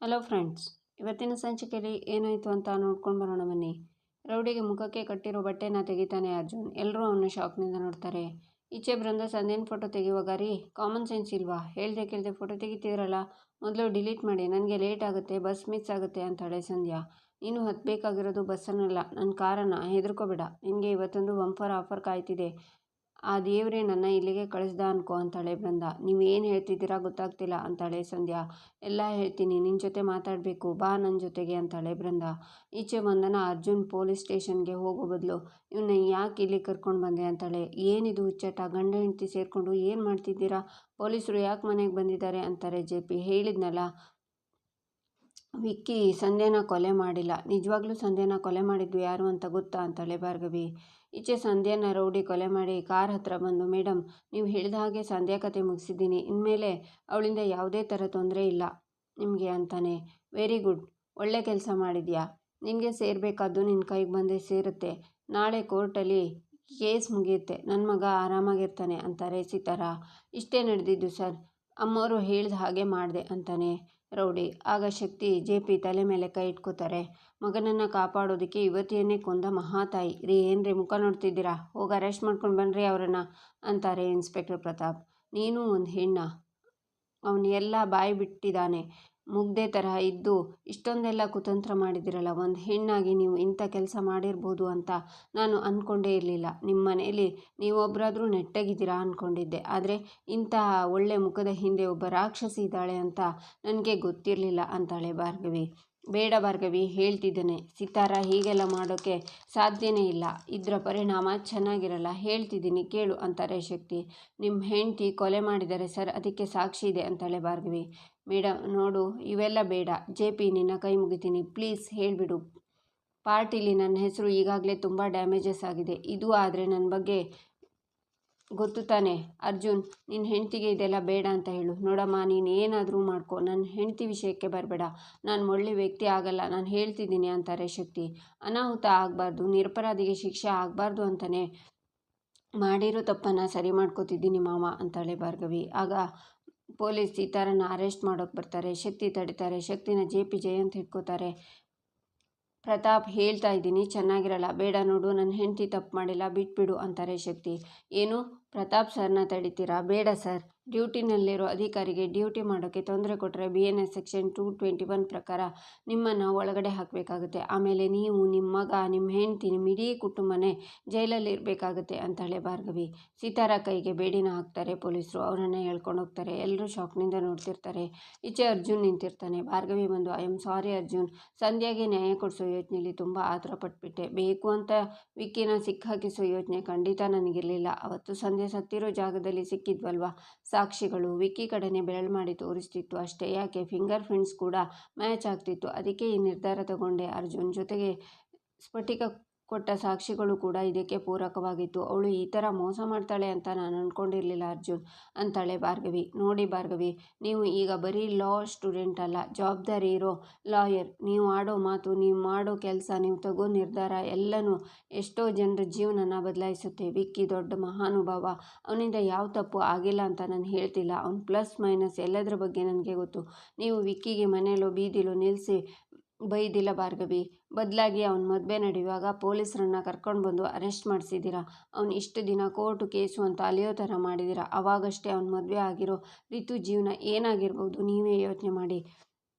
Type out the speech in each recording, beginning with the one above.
Hello friends, ಇವತ್ತಿನ ಸಂಚಿಕೆಯಲ್ಲಿ ಏನಾಯಿತು ಅಂತ ನೋಡ್ಕೊಂಡು ಬರೋಣ ಬನ್ನಿ. ರೌಡಿಗೆ ಮುಖಕ್ಕೆ ಕಟ್ಟಿರೋ ಬಟ್ಟೆನ ತೆಗಿತಾನೆ ಅರ್ಜುನ್. ಎಲ್ಲರೂ ಅವನ್ನ ಶಾಕ್ನಿಂದ ನೋಡ್ತಾರೆ. ಈಚೆ ಬೃಂದ ಸಂಧ್ಯನ ಫೋಟೋ ತೆಗೆಯುವಾಗ, ರೀ ಕಾಮನ್ ಸೆನ್ಸ್ ಇಲ್ವಾ? ಹೇಳ್ದೆ ಕೇಳ್ದೆ ಫೋಟೋ ತೆಗಿತಿದ್ರಲ್ಲ, ಮೊದಲು ಡಿಲೀಟ್ ಮಾಡಿ, ನನಗೆ ಲೇಟ್ ಆಗುತ್ತೆ, ಬಸ್ ಮಿಸ್ ಆಗುತ್ತೆ ಅಂತಾಳೆ ಸಂಧ್ಯಾ. ನೀನು ಹತ್ತಬೇಕಾಗಿರೋದು ಬಸ್ಸನ್ನಲ್ಲ, ನನ್ನ ಕಾರನ್ನು. ಹೆದರ್ಕೋಬೇಡ, ನಿನಗೆ ಇವತ್ತೊಂದು ಬಂಪರ್ ಆಫರ್ ಕಾಯ್ತಿದೆ. ಆ ದೇವರೇ ನನ್ನ ಇಲ್ಲಿಗೆ ಕಳಿಸ್ದ ಅನ್ಕೋ ಅಂತಾಳೆ ಬೃಂದ. ನೀವು ಏನು ಹೇಳ್ತಿದ್ದೀರಾ ಗೊತ್ತಾಗ್ತಿಲ್ಲ ಅಂತಾಳೆ ಸಂಧ್ಯಾ. ಎಲ್ಲ ಹೇಳ್ತೀನಿ, ನಿನ್ನ ಜೊತೆ ಮಾತಾಡಬೇಕು, ಬಾ ನನ್ನ ಜೊತೆಗೆ ಅಂತಾಳೆ ಬೃಂದ. ಈಚೆ ವಂದನ ಅರ್ಜುನ್ ಪೊಲೀಸ್ ಸ್ಟೇಷನ್ಗೆ ಹೋಗೋ ಬದಲು ಇವನ್ನ ಯಾಕೆ ಇಲ್ಲಿ ಕರ್ಕೊಂಡು ಬಂದೆ ಅಂತಾಳೆ. ಏನಿದು ಹುಚ್ಚಟ, ಗಂಡ ಹೆಂಡತಿ ಸೇರಿಕೊಂಡು ಏನು ಮಾಡ್ತಿದ್ದೀರಾ? ಪೊಲೀಸರು ಯಾಕೆ ಮನೆಗೆ ಬಂದಿದ್ದಾರೆ ಅಂತಾರೆ JP. ಹೇಳಿದ್ನಲ್ಲ, ವಿಕ್ಕಿ ಸಂಧ್ಯಾನ ಕೊಲೆ ಮಾಡಿಲ್ಲ. ನಿಜವಾಗ್ಲೂ ಸಂಧ್ಯಾನ ಕೊಲೆ ಮಾಡಿದ್ದು ಯಾರು ಅಂತ ಗೊತ್ತಾ ಅಂತಾಳೆ ಭಾರ್ಗವಿ. ಈಚೆ ಸಂಧ್ಯಾನ ರೌಡಿ ಕೊಲೆ ಮಾಡಿ ಕಾರ್ ಹತ್ರ ಬಂದು, ಮೇಡಮ್ ನೀವು ಹೇಳಿದ ಹಾಗೆ ಸಂಧ್ಯಾ ಕತೆ ಮುಗಿಸಿದ್ದೀನಿ, ಇನ್ಮೇಲೆ ಅವಳಿಂದ ಯಾವುದೇ ಥರ ತೊಂದರೆ ಇಲ್ಲ ನಿಮಗೆ ಅಂತಾನೆ. ವೆರಿ ಗುಡ್, ಒಳ್ಳೆ ಕೆಲಸ ಮಾಡಿದ್ಯಾ. ನಿನಗೆ ಸೇರಬೇಕಾದ್ದು ನಿನ್ನ ಕೈಗೆ ಬಂದೇ ಸೇರುತ್ತೆ. ನಾಳೆ ಕೋರ್ಟಲ್ಲಿ ಕೇಸ್ ಮುಗಿಯುತ್ತೆ, ನನ್ನ ಮಗ ಆರಾಮಾಗಿರ್ತಾನೆ ಅಂತಾರೆ ಸಿತಾರ. ಇಷ್ಟೇ ನಡೆದಿದ್ದು ಸರ್, ಅಮ್ಮವರು ಹೇಳಿದ ಹಾಗೆ ಮಾಡಿದೆ ಅಂತಾನೆ ರೌಡಿ. ಆಗ ಶಕ್ತಿ JP ತಲೆ ಮೇಲೆ ಕೈ ಇಟ್ಕೋತಾರೆ. ಮಗನನ್ನು ಕಾಪಾಡೋದಕ್ಕೆ ಯುವತಿಯನ್ನೇ ಕೊಂದ ಮಹಾತಾಯಿ. ರೀ ಏನ್ರಿ ಮುಖ ನೋಡ್ತಿದ್ದೀರಾ? ಹೋಗಿ ಅರೆಸ್ಟ್ ಮಾಡ್ಕೊಂಡು ಬನ್ನಿರಿ ಅವರನ್ನು ಅಂತಾರೆ ಇನ್ಸ್ಪೆಕ್ಟರ್ ಪ್ರತಾಪ್. ನೀನು ಒಂದು ಹೆಣ್ಣ, ಅವನು ಎಲ್ಲ ಬಾಯಿ ಬಿಟ್ಟಿದ್ದಾನೆ. ಮುಗ್ದೆ ತರಹ ಇದ್ದು ಇಷ್ಟೊಂದೆಲ್ಲ ಕುತಂತ್ರ ಮಾಡಿದಿರಲ್ಲ. ಒಂದು ಹೆಣ್ಣಾಗಿ ನೀವು ಇಂಥ ಕೆಲಸ ಮಾಡಿರ್ಬೋದು ಅಂತ ನಾನು ಅಂದ್ಕೊಂಡೇ ಇರಲಿಲ್ಲ. ನಿಮ್ಮ ಮನೆಯಲ್ಲಿ ನೀವೊಬ್ಬರಾದರೂ ನೆಟ್ಟಗಿದ್ದೀರಾ ಅಂದ್ಕೊಂಡಿದ್ದೆ, ಆದರೆ ಇಂತಹ ಒಳ್ಳೆ ಮುಖದ ಹಿಂದೆ ಒಬ್ಬ ರಾಕ್ಷಸಿ ಇದ್ದಾಳೆ ಅಂತ ನನಗೆ ಗೊತ್ತಿರಲಿಲ್ಲ ಅಂತಾಳೆ ಭಾರ್ಗವಿ. ಬೇಡ ಭಾರ್ಗವಿ, ಹೇಳ್ತಿದ್ದೇನೆ, ಸಿತಾರ ಹೀಗೆಲ್ಲ ಮಾಡೋಕ್ಕೆ ಸಾಧ್ಯನೇ ಇಲ್ಲ. ಇದರ ಪರಿಣಾಮ ಚೆನ್ನಾಗಿರಲ್ಲ. ಹೇಳ್ತಿದ್ದೀನಿ ಕೇಳು ಅಂತಾರೆ ಶಕ್ತಿ. ನಿಮ್ಮ ಹೆಂಡತಿ ಕೊಲೆ ಮಾಡಿದ್ದಾರೆ ಸರ್, ಅದಕ್ಕೆ ಸಾಕ್ಷಿ ಇದೆ ಅಂತಾಳೆ ಭಾರ್ಗವಿ. ಮೇಡಮ್ ನೋಡು, ಇವೆಲ್ಲ ಬೇಡ. JP ನಿನ್ನ ಕೈ ಮುಗಿತೀನಿ, ಪ್ಲೀಸ್ ಹೇಳಿಬಿಡು. ಪಾರ್ಟಿಲಿ ನನ್ನ ಹೆಸರು ಈಗಾಗಲೇ ತುಂಬ ಡ್ಯಾಮೇಜಸ್ ಆಗಿದೆ. ಇದು ಆದರೆ ನನ್ನ ಬಗ್ಗೆ ಗೊತ್ತು ತಾನೆ. ಅರ್ಜುನ್, ನಿನ್ನ ಹೆಂಡತಿಗೆ ಇದೆಲ್ಲ ಬೇಡ ಅಂತ ಹೇಳು. ನೋಡಮ್ಮ, ನೀನು ಏನಾದರೂ ಮಾಡ್ಕೊ, ನನ್ನ ಹೆಂಡತಿ ವಿಷಯಕ್ಕೆ ಬರಬೇಡ. ನಾನು ಒಳ್ಳೆ ವ್ಯಕ್ತಿ ಆಗಲ್ಲ, ನಾನು ಹೇಳ್ತಿದ್ದೀನಿ ಅಂತಾರೆ ಶಕ್ತಿ. ಅನಾಹುತ ಆಗಬಾರ್ದು, ನಿರಪರಾಧಿಗೆ ಶಿಕ್ಷೆ ಆಗಬಾರ್ದು ಅಂತಲೇ ಮಾಡಿರೋ ತಪ್ಪನ್ನು ಸರಿ ಮಾಡ್ಕೋತಿದ್ದೀನಿ ಮಾವ ಅಂತಾಳೆ ಭಾರ್ಗವಿ. ಆಗ ಪೊಲೀಸ್ ಸಿತಾರನ್ನ ಅರೆಸ್ಟ್ ಮಾಡೋಕೆ ಬರ್ತಾರೆ. ಶಕ್ತಿ ತಡಿತಾರೆ. ಶಕ್ತಿನ JP ಜಯಂತ್ ಹಿಡ್ಕೋತಾರೆ. ಪ್ರತಾಪ್, ಹೇಳ್ತಾ ಇದ್ದೀನಿ, ಚೆನ್ನಾಗಿರಲ್ಲ. ಬೇಡ ನೋಡು, ನನ್ನ ಹೆಂಡತಿ ತಪ್ಪು ಮಾಡಿಲ್ಲ, ಬಿಟ್ಬಿಡು ಅಂತಾರೆ ಶಕ್ತಿ. ಏನು, ಪ್ರತಾಪ್ ಸರ್ನ ತಡಿತೀರಾ? ಬೇಡ ಸರ್, ಡ್ಯೂಟಿನಲ್ಲಿರೋ ಅಧಿಕಾರಿಗೆ ಡ್ಯೂಟಿ ಮಾಡೋಕ್ಕೆ ತೊಂದರೆ ಕೊಟ್ಟರೆ BNS ಸೆಕ್ಷನ್ 221 ಪ್ರಕಾರ ನಿಮ್ಮನ್ನು ಒಳಗಡೆ ಹಾಕಬೇಕಾಗುತ್ತೆ. ಆಮೇಲೆ ನೀವು, ನಿಮ್ಮ ಮಗ, ನಿಮ್ಮ ಹೆಂಡತಿ, ನಿಮ್ಮ ಇಡೀ ಕುಟುಂಬನೇ ಜೈಲಲ್ಲಿ ಇರಬೇಕಾಗುತ್ತೆ ಅಂತಾಳೆ ಭಾರ್ಗವಿ. ಸಿತಾರ ಕೈಗೆ ಬೇಡಿನ ಹಾಕ್ತಾರೆ ಪೊಲೀಸರು. ಅವರನ್ನು ಎಳ್ಕೊಂಡು ಹೋಗ್ತಾರೆ. ಎಲ್ಲರೂ ಶಾಕ್ನಿಂದ ನೋಡ್ತಿರ್ತಾರೆ. ಈಚೆ ಅರ್ಜುನ್ ನಿಂತಿರ್ತಾನೆ. ಭಾರ್ಗವಿ ಬಂದು, ಐ ಆಮ್ ಸಾರಿ ಅರ್ಜುನ್, ಸಂಧ್ಯಾಗೆ ನ್ಯಾಯ ಕೊಡಿಸೋ ಯೋಚನೆಯಲ್ಲಿ ತುಂಬ ಆತರ ಪಟ್ಬಿಟ್ಟೆ. ಬೇಕು ಅಂತ ವಿಕ್ಕಿನ ಸಿಕ್ಕಾಕಿಸೋ ಯೋಚನೆ ಖಂಡಿತ ನನಗಿರಲಿಲ್ಲ. ಅವತ್ತು ಸಂಧ್ಯಾ ಸತ್ತಿರೋ ಜಾಗದಲ್ಲಿ ಸಿಕ್ಕಿದ್ವಲ್ವ ಸಾಕ್ಷಿಗಳು, ವಿಕ್ಕಿ ಕಡೆನೇ ಬೆರಳು ಮಾಡಿ ತೋರಿಸ್ತಿತ್ತು ಅಷ್ಟೇ. ಯಾಕೆ, ಫಿಂಗರ್ ಪ್ರಿಂಟ್ಸ್ ಕೂಡ ಮ್ಯಾಚ್ ಆಗ್ತಿತ್ತು. ಅದಕ್ಕೆ ಈ ನಿರ್ಧಾರ ತಗೊಂಡೆ ಅರ್ಜುನ್. ಜೊತೆಗೆ ಸ್ಫಟಿಕ ಕೊಟ್ಟ ಸಾಕ್ಷಿಗಳು ಕೂಡ ಇದಕ್ಕೆ ಪೂರಕವಾಗಿತ್ತು. ಅವಳು ಈ ಥರ ಮೋಸ ಮಾಡ್ತಾಳೆ ಅಂತ ನಾನು ಅಂದ್ಕೊಂಡಿರಲಿಲ್ಲ ಅರ್ಜುನ್ ಅಂತಾಳೆ ಭಾರ್ಗವಿ. ನೋಡಿ ಭಾರ್ಗವಿ, ನೀವು ಈಗ ಬರೀ ಲಾ ಸ್ಟೂಡೆಂಟ್ ಅಲ್ಲ, ಜವಾಬ್ದಾರಿ ಇರೋ ಲಾಯರ್. ನೀವು ಆಡೋ ಮಾತು, ನೀವು ಮಾಡೋ ಕೆಲಸ, ನೀವು ತಗೋ ನಿರ್ಧಾರ ಎಲ್ಲನೂ ಎಷ್ಟೋ ಜನರ ಜೀವನನ ಬದಲಾಯಿಸುತ್ತೆ. ವಿಕ್ಕಿ ದೊಡ್ಡ ಮಹಾನುಭಾವ, ಅವನಿಂದ ಯಾವ ತಪ್ಪು ಆಗಿಲ್ಲ ಅಂತ ನಾನು ಹೇಳ್ತಿಲ್ಲ. ಅವ್ನ ಪ್ಲಸ್ ಮೈನಸ್ ಎಲ್ಲದರ ಬಗ್ಗೆ ನನಗೆ ಗೊತ್ತು. ನೀವು ವಿಕ್ಕಿಗೆ ಮನೆಯಲ್ಲೋ ಬೀದಿಲೋ ನಿಲ್ಲಿಸಿ ಬೈದಿಲ್ಲ ಭಾರ್ಗವಿ. ಬದಲಾಗಿ ಅವನ ಮದುವೆ ನಡೆಯುವಾಗ ಪೊಲೀಸರನ್ನ ಕರ್ಕೊಂಡು ಬಂದು ಅರೆಸ್ಟ್ ಮಾಡಿಸಿದ್ದೀರಾ. ಅವ್ನು ಇಷ್ಟು ದಿನ ಕೋರ್ಟು ಕೇಸು ಅಂತ ಅಲಿಯೋ ಥರ ಮಾಡಿದ್ದೀರಾ. ಅವಾಗಷ್ಟೇ ಅವ್ನ ಮದುವೆ ಆಗಿರೋ ರಿತು ಜೀವನ ಏನಾಗಿರ್ಬೋದು ನೀವೇ ಯೋಚನೆ ಮಾಡಿ.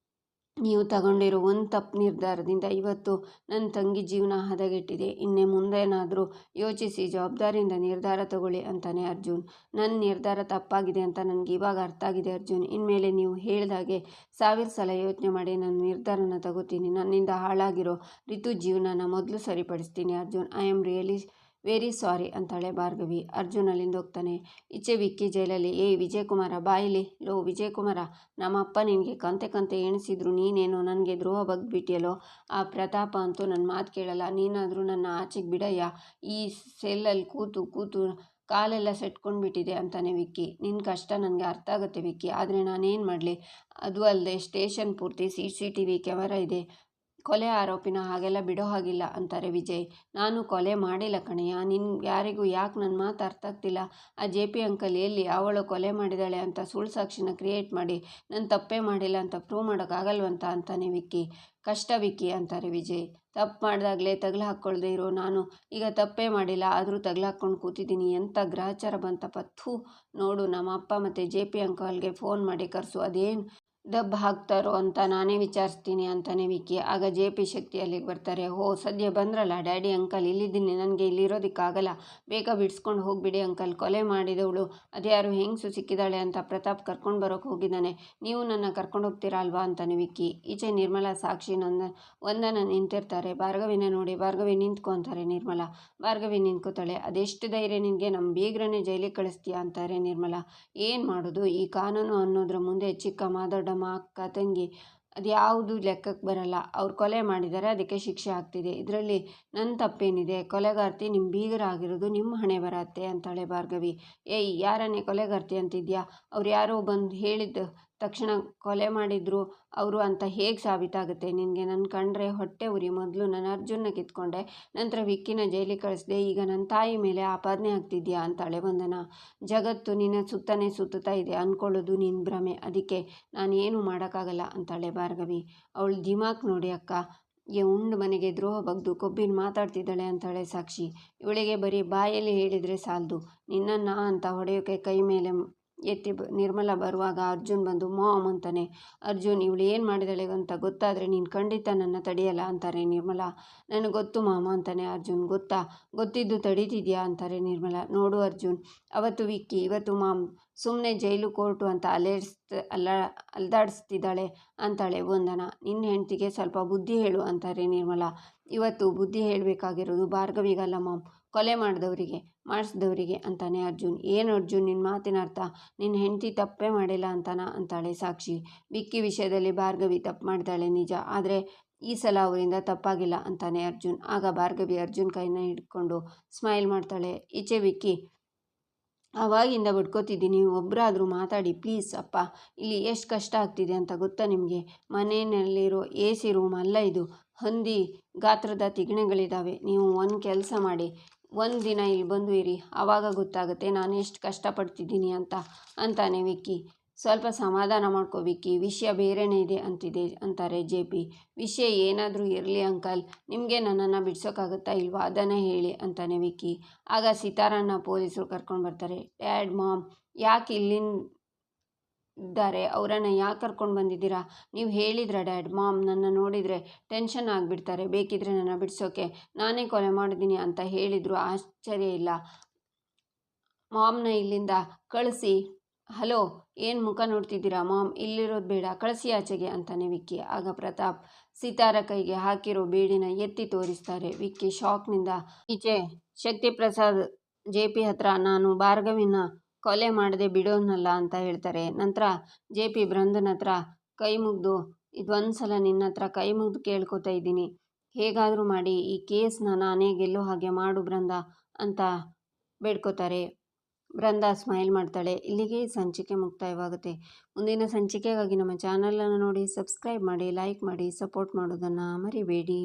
ನೀವು ತಗೊಂಡಿರೋ ಒಂದು ತಪ್ಪು ನಿರ್ಧಾರದಿಂದ ಇವತ್ತು ನನ್ನ ತಂಗಿ ಜೀವನ ಹದಗೆಟ್ಟಿದೆ. ಇನ್ನೇ ಮುಂದೇನಾದರೂ ಯೋಚಿಸಿ ಜವಾಬ್ದಾರಿಯಿಂದ ನಿರ್ಧಾರ ತಗೊಳ್ಳಿ ಅಂತಾನೆ ಅರ್ಜುನ್. ನನ್ನ ನಿರ್ಧಾರ ತಪ್ಪಾಗಿದೆ ಅಂತ ನನಗೆ ಇವಾಗ ಅರ್ಥ ಆಗಿದೆ ಅರ್ಜುನ್. ಇನ್ಮೇಲೆ ನೀವು ಹೇಳಿದಾಗೆ 1000 ಸಲ ಯೋಚನೆ ಮಾಡಿ ನನ್ನ ನಿರ್ಧಾರನ ತಗೋತೀನಿ. ನನ್ನಿಂದ ಹಾಳಾಗಿರೋ ರಿತು ಜೀವನನ ಮೊದಲು ಸರಿಪಡಿಸ್ತೀನಿ Arjun. I am really very sorry ಅಂತಾಳೆ ಭಾರ್ಗವಿ. ಅರ್ಜುನ್ ಅಲ್ಲಿಂದ ಹೋಗ್ತಾನೆ. ಈಚೆ ವಿಕ್ಕಿ ಜೈಲಲ್ಲಿ. ಏಯ್ ವಿಜಯಕುಮಾರ, ಬಾಯಿಲಿ. ಲೋ ವಿಜಯಕುಮಾರ, ನಮ್ಮಪ್ಪ ನಿನಗೆ ಕಂತೆ ಕಂತೆ ಎಣಿಸಿದ್ರು, ನೀನೇನೋ ನನಗೆ ದ್ರೋಹ ಬಗ್ಬಿಟ್ಟಿಯಲ್ಲೋ. ಆ ಪ್ರತಾಪ ಅಂತೂ ನನ್ನ ಮಾತು ಕೇಳಲ್ಲ. ನೀನಾದರೂ ನನ್ನ ಆಚೆಗೆ ಬಿಡಯ್ಯ. ಈ ಸೆಲ್ಲಲ್ಲಿ ಕೂತು ಕೂತು ಕಾಲೆಲ್ಲ ಸೆಟ್ಕೊಂಡ್ಬಿಟ್ಟಿದೆ ಅಂತಾನೆ ವಿಕ್ಕಿ. ನಿನ್ನ ಕಷ್ಟ ನನಗೆ ಅರ್ಥ ಆಗುತ್ತೆ ವಿಕ್ಕಿ, ಆದರೆ ನಾನೇನು ಮಾಡಲಿ? ಅದು ಅಲ್ಲದೆ ಸ್ಟೇಷನ್ ಪೂರ್ತಿ CCTV ಕ್ಯಾಮರಾ ಇದೆ. ಕೊಲೆ ಆರೋಪಿನ ಹಾಗೆಲ್ಲ ಬಿಡೋ ಹಾಗಿಲ್ಲ ಅಂತಾರೆ ವಿಜಯ್. ನಾನು ಕೊಲೆ ಮಾಡಿಲ್ಲ ಕಣಯ್ಯ. ಯಾರಿಗೂ ಯಾಕೆ ನನ್ನ ಮಾತು ಅರ್ಥ ಆಗ್ತಿಲ್ಲ. ಆ JP ಅಂಕಲ್ ಎಲ್ಲಿ? ಅವಳು ಕೊಲೆ ಮಾಡಿದಾಳೆ ಅಂತ ಸುಳ್ಳು ಸಾಕ್ಷಿನ ಕ್ರಿಯೇಟ್ ಮಾಡಿ ನಾನು ತಪ್ಪೇ ಮಾಡಿಲ್ಲ ಅಂತ ಪ್ರೂವ್ ಮಾಡೋಕ್ಕಾಗಲ್ವಂತ ಅಂತಾನೆ ವಿಕ್ಕಿ. ಕಷ್ಟ ವಿಕ್ಕಿ ಅಂತಾರೆ ವಿಜಯ್. ತಪ್ಪು ಮಾಡಿದಾಗಲೇ ತಗಲು ಹಾಕ್ಕೊಳ್ದೇ ಇರೋ ನಾನು ಈಗ ತಪ್ಪೇ ಮಾಡಿಲ್ಲ, ಆದರೂ ತಗಲು ಹಾಕ್ಕೊಂಡು ಕೂತಿದ್ದೀನಿ. ಎಂಥ ಗ್ರಹಚಾರ ಬಂತಪ್ಪ. ಥೂ, ನೋಡು ನಮ್ಮ ಅಪ್ಪ ಮತ್ತು JP ಅಂಕಲ್ಗೆ ಫೋನ್ ಮಾಡಿ ಕರೆಸು, ಅದೇನು ದಬ್ಬ ಹಾಕ್ತಾರೋ ಅಂತ ನಾನೇ ವಿಚಾರಿಸ್ತೀನಿ ಅಂತಾನೆ ವಿಕ್ಕಿ. ಆಗ JP ಶಕ್ತಿ ಅಲ್ಲಿಗೆ ಬರ್ತಾರೆ. ಓ, ಸದ್ಯ ಬಂದ್ರಲ್ಲ ಡ್ಯಾಡಿ ಅಂಕಲ್, ಇಲ್ಲಿದ್ದೀನಿ, ನನಗೆ ಇಲ್ಲಿರೋದಕ್ಕಾಗಲ್ಲ, ಬೇಗ ಬಿಡಿಸ್ಕೊಂಡು ಹೋಗಿಬಿಡಿ ಅಂಕಲ್. ಕೊಲೆ ಮಾಡಿದವಳು ಅದ್ಯಾರು ಹೆಂಗಸು ಸಿಕ್ಕಿದಾಳೆ ಅಂತ ಪ್ರತಾಪ್ ಕರ್ಕೊಂಡು ಬರೋಕ್ಕೆ ಹೋಗಿದ್ದಾನೆ, ನೀವು ನನ್ನ ಕರ್ಕೊಂಡು ಹೋಗ್ತೀರಾ ಅಲ್ವಾ ಅಂತಾನೆ ವಿಕ್ಕಿ. ಈಚೆ ನಿರ್ಮಲಾ, ಸಾಕ್ಷಿ, ವಂದನ ನಿಂತಿರ್ತಾರೆ. ಭಾರ್ಗವಿನ ನೋಡಿ, ಭಾರ್ಗವಿ ನಿಂತ್ಕೊ ಅಂತಾರೆ ನಿರ್ಮಲಾ. ಭಾರ್ಗವಿ ನಿಂತ್ಕೋತಾಳೆ. ಅದೆಷ್ಟು ಧೈರ್ಯ ನಿನಗೆ? ನಮ್ಮ ಬೀಗ್ರನ್ನೇ ಜೈಲಿಗೆ ಕಳಿಸ್ತೀಯಾ ಅಂತಾರೆ ನಿರ್ಮಲಾ. ಏನು ಮಾಡೋದು, ಈ ಕಾನೂನು ಅನ್ನೋದ್ರ ಮುಂದೆ ಚಿಕ್ಕ ದೊಡ್ಡಮ್ಮ, ಅಕ್ಕ, ತಂಗಿ ಅದ್ಯಾವುದು ಲೆಕ್ಕಕ್ಕೆ ಬರಲ್ಲ. ಅವ್ರು ಕೊಲೆ ಮಾಡಿದ್ದಾರೆ, ಅದಕ್ಕೆ ಶಿಕ್ಷೆ ಆಗ್ತಿದೆ. ಇದರಲ್ಲಿ ನನ್ನ ತಪ್ಪೇನಿದೆ? ಕೊಲೆಗಾರ್ತಿ ನಿಮ್ಮ ಬೀಗರಾಗಿರೋದು ನಿಮ್ಮ ಹಣೆ ಬರತ್ತೆ ಅಂತಾಳೆ ಭಾರ್ಗವಿ. ಏಯ್, ಯಾರನ್ನೇ ಕೊಲೆಗಾರ್ತಿ ಅಂತಿದ್ಯಾ? ಅವ್ರು ಯಾರೋ ಬಂದು ಹೇಳಿದ ತಕ್ಷಣ ಕೊಲೆ ಮಾಡಿದ್ರು ಅವರು ಅಂತ ಹೇಗೆ ಸಾಬೀತಾಗುತ್ತೆ ನಿನಗೆ? ನನ್ನ ಕಂಡ್ರೆ ಹೊಟ್ಟೆ ಉರಿ. ಮೊದಲು ನನ್ನ ಅರ್ಜುನ್ನ ಕಿತ್ಕೊಂಡೆ, ನಂತರ ವಿಕ್ಕಿನ ಜೈಲಿಗೆ ಕಳಿಸ್ದೆ, ಈಗ ನನ್ನ ತಾಯಿ ಮೇಲೆ ಆಪಾದನೆ ಆಗ್ತಿದ್ಯಾ ಅಂತಾಳೆ ವಂದನ. ಜಗತ್ತು ನಿನ್ನ ಸುತ್ತನೇ ಸುತ್ತುತ್ತಾ ಇದೆ ಅಂದ್ಕೊಳ್ಳೋದು ನಿನ್ನ ಭ್ರಮೆ, ಅದಕ್ಕೆ ನಾನು ಏನು ಮಾಡೋಕ್ಕಾಗಲ್ಲ ಅಂತಾಳೆ ಭಾರ್ಗವಿ. ಅವಳು ದಿಮಾಕ್ ನೋಡಿ ಅಕ್ಕ, ಉಂಡು ಮನೆಗೆ ದ್ರೋಹ ಬಗ್ದು ಕೊಬ್ಬಿನ ಮಾತಾಡ್ತಿದ್ದಾಳೆ ಅಂತಾಳೆ ಸಾಕ್ಷಿ. ಇವಳಿಗೆ ಬರೀ ಬಾಯಲ್ಲಿ ಹೇಳಿದರೆ ಸಾಲದು, ನಿನ್ನನ್ನು ಅಂತ ಹೊಡೆಯೋಕೆ ಕೈ ಮೇಲೆ ಎತ್ತಿ ನಿರ್ಮಲಾ ಬರುವಾಗ ಅರ್ಜುನ್ ಬಂದು ಮಾಮ್ ಅಂತಾನೆ. ಅರ್ಜುನ್, ಇವಳು ಏನು ಮಾಡಿದಾಳೆ ಅಂತ ಗೊತ್ತಾದರೆ ನೀನು ಖಂಡಿತ ನನ್ನ ತಡೆಯಲ್ಲ ಅಂತಾರೆ ನಿರ್ಮಲಾ. ನನಗೆ ಗೊತ್ತು ಮಾಮ ಅಂತಾನೆ ಅರ್ಜುನ್. ಗೊತ್ತಾ? ಗೊತ್ತಿದ್ದು ತಡೀತಿದ್ಯಾ ಅಂತಾರೆ ನಿರ್ಮಲಾ. ನೋಡು ಅರ್ಜುನ್, ಅವತ್ತು ವಿಕ್ಕಿ, ಇವತ್ತು ಮಾಮ್ ಸುಮ್ಮನೆ ಜೈಲು ಕೋರ್ಟು ಅಂತ ಅಲ್ದಾಡಿಸ್ತಿದ್ದಾಳೆ ಅಂತಾಳೆ ವಂದನ. ನಿನ್ನ ಹೆಂಡತಿಗೆ ಸ್ವಲ್ಪ ಬುದ್ಧಿ ಹೇಳು ಅಂತಾರೆ ನಿರ್ಮಲಾ. ಇವತ್ತು ಬುದ್ಧಿ ಹೇಳಬೇಕಾಗಿರೋದು ಭಾರ್ಗವಿಗಲ್ಲ ಮಾಮ್, ಕೊಲೆ ಮಾಡಿಸಿದವರಿಗೆ ಅಂತಾನೆ ಅರ್ಜುನ್. ಏನು ಅರ್ಜುನ್ ನಿನ್ನ ಮಾತಿನ ಅರ್ಥ? ನಿನ್ನ ಹೆಂಡತಿ ತಪ್ಪೇ ಮಾಡಿಲ್ಲ ಅಂತಾಳೆ ಸಾಕ್ಷಿ. ವಿಕ್ಕಿ ವಿಷಯದಲ್ಲಿ ಭಾರ್ಗವಿ ತಪ್ಪು ಮಾಡಿದಾಳೆ ನಿಜ, ಆದರೆ ಈ ಸಲ ಅವರಿಂದ ತಪ್ಪಾಗಿಲ್ಲ ಅಂತಾನೆ ಅರ್ಜುನ್. ಆಗ ಭಾರ್ಗವಿ ಅರ್ಜುನ್ ಕೈನ ಹಿಡ್ಕೊಂಡು ಸ್ಮೈಲ್ ಮಾಡ್ತಾಳೆ. ಈಚೆ ವಿಕ್ಕಿ, ಅವಾಗಿಂದ ಬಡ್ಕೋತಿದ್ದೀನಿ, ಒಬ್ಬರಾದರೂ ಮಾತಾಡಿ ಪ್ಲೀಸ್ ಅಪ್ಪ, ಇಲ್ಲಿ ಎಷ್ಟು ಕಷ್ಟ ಆಗ್ತಿದೆ ಅಂತ ಗೊತ್ತಾ ನಿಮಗೆ? ಮನೆಯಲ್ಲಿರೋ AC ರೂಮ್ ಅಲ್ಲ ಇದು, ಹಂದಿ ಗಾತ್ರದ ತಿಗಣೆಗಳಿದ್ದಾವೆ. ನೀವು ಒಂದು ಕೆಲಸ ಮಾಡಿ, ಒಂದು ದಿನ ಇಲ್ಲಿ ಬಂದು ಇರಿ, ಆವಾಗ ಗೊತ್ತಾಗುತ್ತೆ ನಾನು ಎಷ್ಟು ಕಷ್ಟಪಡ್ತಿದ್ದೀನಿ ಅಂತಾನೆ ವಿಕ್ಕಿ. ಸ್ವಲ್ಪ ಸಮಾಧಾನ ಮಾಡ್ಕೋ ವಿಕ್ಕಿ, ವಿಷಯ ಬೇರೆನೇ ಇದೆ ಅಂತಾರೆ JP. ವಿಷಯ ಏನಾದರೂ ಇರಲಿ ಅಂಕಲ್, ನಿಮಗೆ ನನ್ನನ್ನು ಬಿಡ್ಸೋಕ್ಕಾಗುತ್ತಾ ಇಲ್ವಾ ಅದನ್ನೇ ಹೇಳಿ ಅಂತಾನೆ ವಿಕ್ಕಿ. ಆಗ ಸಿತಾರನ್ನ ಪೊಲೀಸರು ಕರ್ಕೊಂಡು ಬರ್ತಾರೆ. ಡ್ಯಾಡ್, ಮಾಮ್ ಯಾಕೆ ಇದ್ದಾರೆ? ಅವರನ್ನು ಯಾಕೆ ಕರ್ಕೊಂಡು ಬಂದಿದ್ದೀರಾ? ನೀವು ಹೇಳಿದ್ರ ಡ್ಯಾಡ್? ಮಾಮ್ ನನ್ನ ನೋಡಿದರೆ ಟೆನ್ಷನ್ ಆಗಿಬಿಡ್ತಾರೆ, ಬೇಕಿದ್ರೆ ನನ್ನ ಬಿಡಿಸೋಕೆ ನಾನೇ ಕೊಲೆ ಮಾಡಿದ್ದೀನಿ ಅಂತ ಹೇಳಿದ್ರು ಆಶ್ಚರ್ಯ ಇಲ್ಲ. ಮಾಮ್ನ ಇಲ್ಲಿಂದ ಕಳಿಸಿ. ಹಲೋ, ಏನು ಮುಖ ನೋಡ್ತಿದ್ದೀರಾ? ಮಾಮ್ ಇಲ್ಲಿರೋದು ಬೇಡ, ಕಳಿಸಿ ಆಚೆಗೆ ಅಂತಾನೆ ವಿಕ್ಕಿ. ಆಗ ಪ್ರತಾಪ್ ಸಿತಾರ ಕೈಗೆ ಹಾಕಿರೋ ಬೇಡಿನ ಎತ್ತಿ ತೋರಿಸ್ತಾರೆ. ವಿಕ್ಕಿ ಶಾಕ್ನಿಂದ ಈಚೆ ಶಕ್ತಿ ಪ್ರಸಾದ್ JP ಹತ್ರ ನಾನು ಭಾರ್ಗವಿನ ಕೊಲೆ ಮಾಡದೆ ಬಿಡೋನಲ್ಲ ಅಂತ ಹೇಳ್ತಾರೆ. ನಂತರ JP ಬೃಂದನ ಹತ್ರ ಕೈ ಮುಗ್ದು, ಇದೊಂದು ಸಲ ನಿನ್ನ ಹತ್ರ ಕೈ ಮುಗ್ದು ಕೇಳ್ಕೊತಾ ಇದ್ದೀನಿ, ಹೇಗಾದರೂ ಮಾಡಿ ಈ ಕೇಸ್ನ ನಾನೇ ಗೆಲ್ಲೋ ಹಾಗೆ ಮಾಡು ಬೃಂದ ಅಂತ ಬೇಡ್ಕೋತಾರೆ. ಬೃಂದ ಸ್ಮೈಲ್ ಮಾಡ್ತಾಳೆ. ಇಲ್ಲಿಗೆ ಸಂಚಿಕೆ ಮುಕ್ತಾಯವಾಗುತ್ತೆ. ಮುಂದಿನ ಸಂಚಿಕೆಗಾಗಿ ನಮ್ಮ ಚಾನಲನ್ನು ನೋಡಿ, ಸಬ್ಸ್ಕ್ರೈಬ್ ಮಾಡಿ, ಲೈಕ್ ಮಾಡಿ, ಸಪೋರ್ಟ್ ಮಾಡೋದನ್ನು ಮರಿಬೇಡಿ.